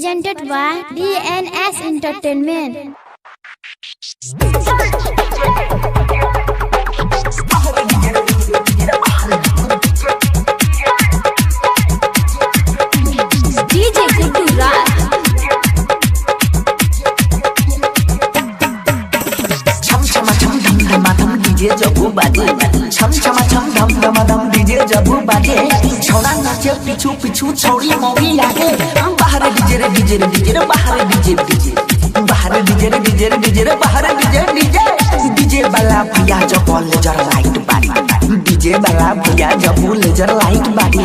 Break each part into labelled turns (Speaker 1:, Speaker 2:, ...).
Speaker 1: presented by DNS Entertainment. DJ Guddu Raj.
Speaker 2: Chum chama chum dum dum dum DJ jabu baje. Chum chama chum dum dum dum DJ jabu baje. छोड़ा नाचे पिछू पिछू छोड़ी मौगी आगे. बाहर DJ रे DJ रे DJ रे बाहर DJ DJ. बाहर DJ रे DJ रे DJ रे बाहर DJ DJ. DJ वाला भैया जब लेजर लाइट बारी. DJ वाला भैया जब लेजर लाइट बारी.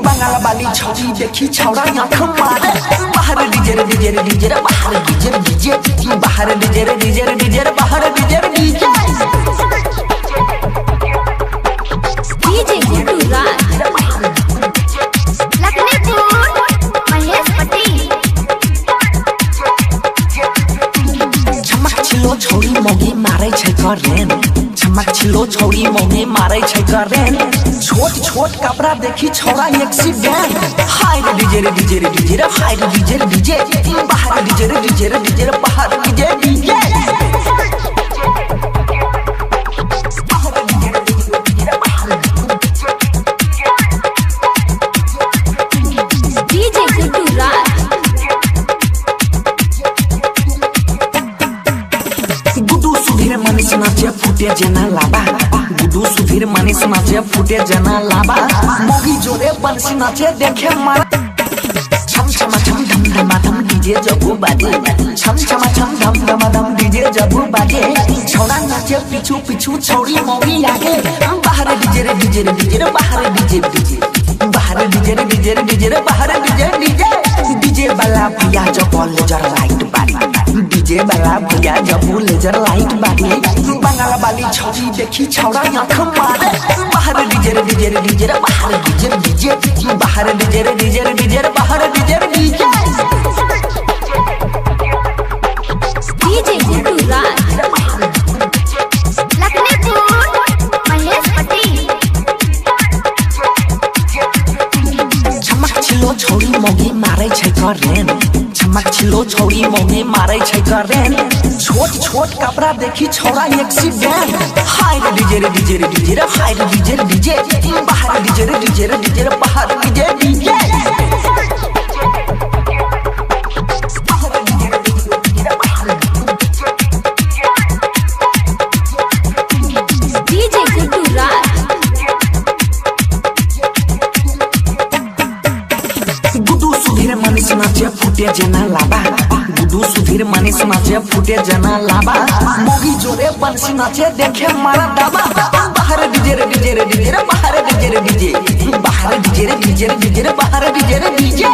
Speaker 2: बंगाल वाली छोड़ी देखी छोड़ा आँख मारे. बाहर DJ रे DJ रे DJ रे बाहर DJ रे DJ. बाहर DJ रे DJ रे DJ रे बाहर DJ रे DJ.
Speaker 1: DJ Guddu Raj.
Speaker 2: छोड़ी मोगी मारे छै करेन. चमक छिलो छोड़ी मोगी मारे छै करेन. छोट छोट कपड़ा देखी छोड़ा एक्सीडेंट. हाय रे डीजे रे डीजे रे डीजे रे हाय रे डीजे रे डीजे. बाहर डीजे रे डीजे रे डीजे रे बाहर DJ DJ.
Speaker 1: DJ Guddu Raj.
Speaker 2: गुडू सुधीर मनीष नाचे फुटे जना लाबा. गुडू सुधीर मनीष नाचे फुटे जना लाबा. मोगी जोरे बंसी नाचे देखे मारा. छम छमा छम धम धमा धम डीजे जबू बाजे. छम छमा छम धम धमा धम डीजे जबू बाजे. छोड़ा नाचे पिछू पिछू छोड़ी मोगी आगे. बाहर डीजे रे डीजे रे डीजे रे बाहर डीजे डीजे. बाहर डीजे रे डीजे रे डीजे रे बाहर डीजे डीजे. डीजे वाला भैया जब लेजर लाइट बारी. डीजे वाला भैया जब लेजर लाइट बारी. बंगाल वाली छोड़ी देखी छोड़ा आँख मारे. बाहर डीजे रे डीजे रे डीजे रे बाहर डीजे डीजे. बाहर डीजे रे डीजे रे डीजे रे बाहर DJ DJ.
Speaker 1: DJ Guddu Raj.
Speaker 2: चमक छिलो छोड़ी मोगी मारे छै करेन. चमक छिलो छोड़ी मोगी मारे छै करेन. छोट छोट कपड़ा देखी छोड़ा एक्सीडेंट. हाय रे डीजे रे डीजे रे डीजे रे हाय रे डीजे रे डीजे. बाहर डीजे रे डीजे रे डीजे रे बाहर DJ DJ.
Speaker 1: DJ Guddu Raj.
Speaker 2: गुडू सुधीर मनीष नाचे फुटे जना लाबा. गुडू सुधीर मनीष नाचे फुटे जना लाबा. मोगी जोरे बंसी नाचे देखे मारा दाबा. बाहर डीजे रे डीजे रे डीजे रे बाहर डीजे रे डीजे. बाहर डीजे रे डीजे रे डीजे रे बाहर डीजे रे डीजे.